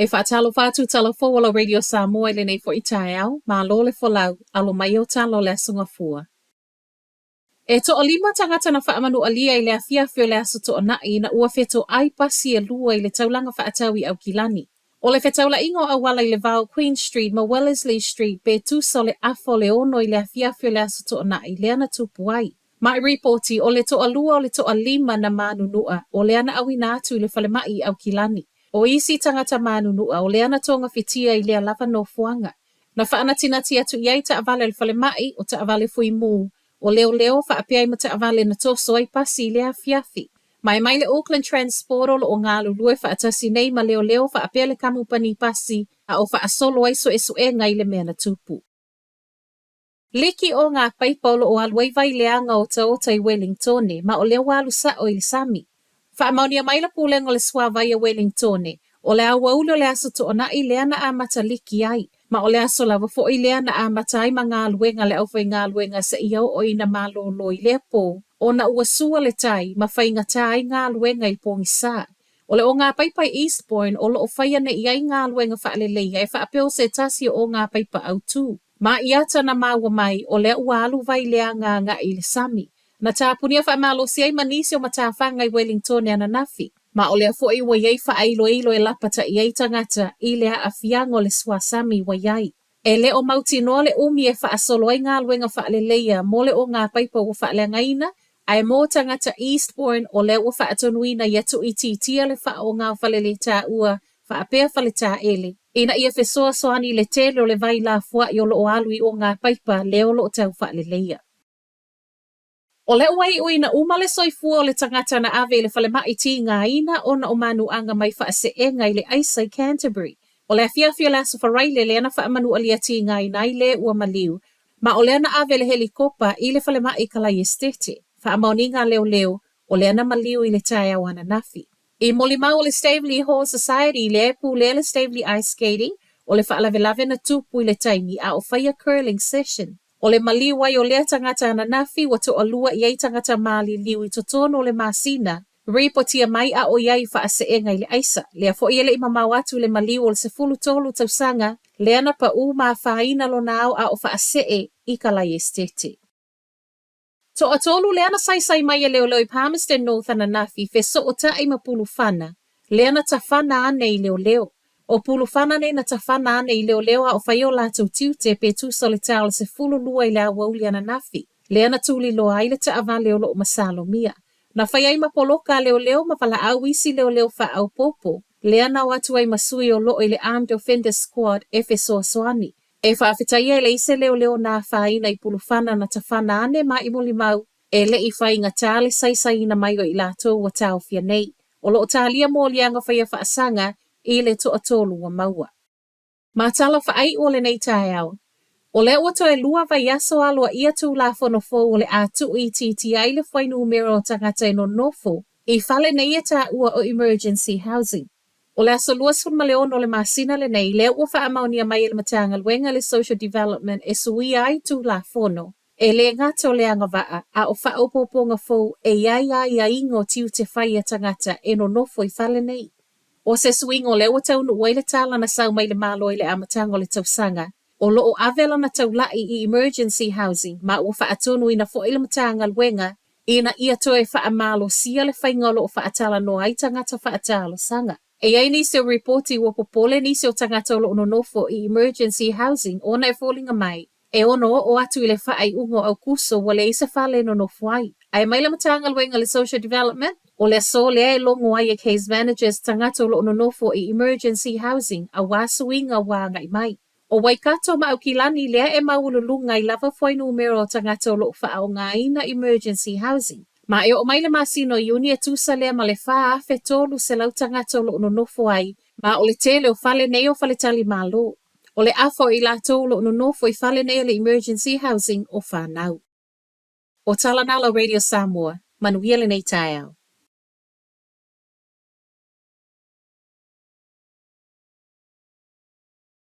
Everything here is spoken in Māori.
E whaatalo whātu tala whawala Radio Samoa le nei fo i tae au, mā lo le whalau, alo mai o talo le asunga fua. E to o lima tangata na whaamanu alia i le awhiawhio le aso to o nai na ua wheto ai pasi e lua i le taulanga whaatawi au kilani. O le whetaula ingo awala i le vau Queen Street ma Wellesley Street pe tusa le afo le ono i le awhiawhio le aso to o nai le ana tupu ai. Mai reporti o le to a lua o le to a lima na manunua o le ana awina atu i le whalemai au kilani. O isi tangata manunua o le ana tonga whitia i lea lava no fuanga. Na whaana tinati atu iai ta avale le whalemai o ta avale fui mū. O leo whaapiai ma ta avale na toso ai pasi i lea fiafi. Mai le Auckland Transport o ngā lulue whaatasi nei ma leo whaapia le kamupani pasi a o whaasolo ai so e ngai le mea na tupu. Liki o ngā paipolo o aluai vai leanga o ta i Wellingtone ma o leo walu sa o ili sami. Whaamaunia mai la pūlengo le swavai a Wellingtone o le awa ulo le aso to o nai lea na amata liki ai. Ma o le aso lava fo i lea na amata ai ma ngā luenga le aufai ngā luenga sa iau o ina malo lo i lea po. O na ua sua le tai ma whainga tai ngā luenga i pongi sā. O le o ngā paipai Eastbourne o lo o whaia ne iai ngā luenga whaaleleia e whaapeo se tasi o ngā paipa au tū. Ma iata na maua mai o le ua alu vai lea ngā i le sami. Na tāpunia whaamalo si ai manisi o matawhanga i Wellingtone ana nafi. Ma o lea fo i wa iei whaeilo e lapata i ei tangata i lea a fiango le swasami wa iei. E le o mauti noa le umi e whaasolo ai ngā luenga whaaleleia mo le o ngā paipa o whaaleangaina. Ai mō tangata Eastbourne o le ua whaatonuina i atu i titia le wha o ngā whalele tā ua whaapea whale tā ele. Ina ia whesoa soani le tele o le vai la fua i o lo o alui o ngā paipa leo lo o tau whaaleleia. O le uai uina umale soifua o le tangata na ave le whale maiti ngā ina o na o manu anga mai whaase e ngai le aisa i Canterbury. O le awhiawhia le aso wharaile le ana whaamanu alia ti ngā ina i le ua maliu. Ma o le ana ave le helikopa i le whale mai kalai estete. Whaamauni ngā leo o le ana maliu i le tae au ana nafi. I molimau o le Stavely Hall Society le pu le Stavely Ice Skating o le whaalawelawe na tupu i le taimi a o whaia curling session. O le maliu ai o lea tangata ana nafi wa to alua i ei tangata mali liu i totono o le masina. Ripotia mai a o iai whaase e ngai le aisa. Lea fo i ele i mamau atu le maliu o le sefulu tolu tausanga. Le ana pa u maa whaina lo nao a o whaase e i kalai estete. To atolu le ana sai mai e leo i Palmerston North ana nafi fe so o ta ma pulu whana. Le ana ta whana ane i leo. O pulu whana ne na ta whana ane i leo a o whaio lātou tiute pe tu sole tāo se fulu lua i le awauli ana nafi. Le ana tūli loa ai le ta avale o lo o masalo mia. Na whaiai ma poloka leo ma wala au isi leo wha au popo. Le ana o atu ai masui o lo i le Armed Offender Squad e fe soa soani. E whaafetai e le ise leo nā whaina i pulu whana na ta whana ane ma i molimau. E le i whainga tāle sai ina mai o i lātou wa tāo fia nei. O lo o tālia mō lianga whaia whaasanga i le to atolu wa maua. Ma tala whaai o le nei tae au. O le oto e lua vai aso alua ia tū la whanofo o le atu i titi ai le whainu umero o tangata e no nofo i whale nei e tā ua o emergency housing. O le aso lua sun maleon o le masina le nei le ua whaamaunia mai le matanga luenga le social development e sui ai tū la whono. E le ngata o le angawaa a o whaopoponga fo e iai ingo tiu te whaia tangata e no nofo i whale nei. O se swingo le ua taunu ua le tala na sau mai le malo i le amatanga o le tausanga. O lo o avela na taulai i emergency housing ma ua whaatonu ina fo i le matanga luenga ina ia toe whaamalo sia le whaingolo o whaatala no ai tangata whaatalo sanga. E ai nisi o reporti ua popole nisi o tangata o lo no nofo i emergency housing o na e fōlinga mai. E ono o atu i le whaai ungo au kuso wa le isa whale no nofo ai. Ai mai le matanga luenga le social development o le so le e longo ai e case managers tangata o lo no nofo i emergency housing a wasuinga wa ngai mai. O waikato ma au kilani lea e maululunga i lava whainu umero tangata o lo wha o ngaina emergency housing. Ma e o mai le masino iuni e tusa lea ma le wha a tolu se lau tangata o lo no nofo ai. Ma o le tele o whale nei o whale tali malo. O le afo i la tolo no nofo i whale nei o le emergency housing o whanau. O Talanala Radio Samoa, manuia le nei tae au.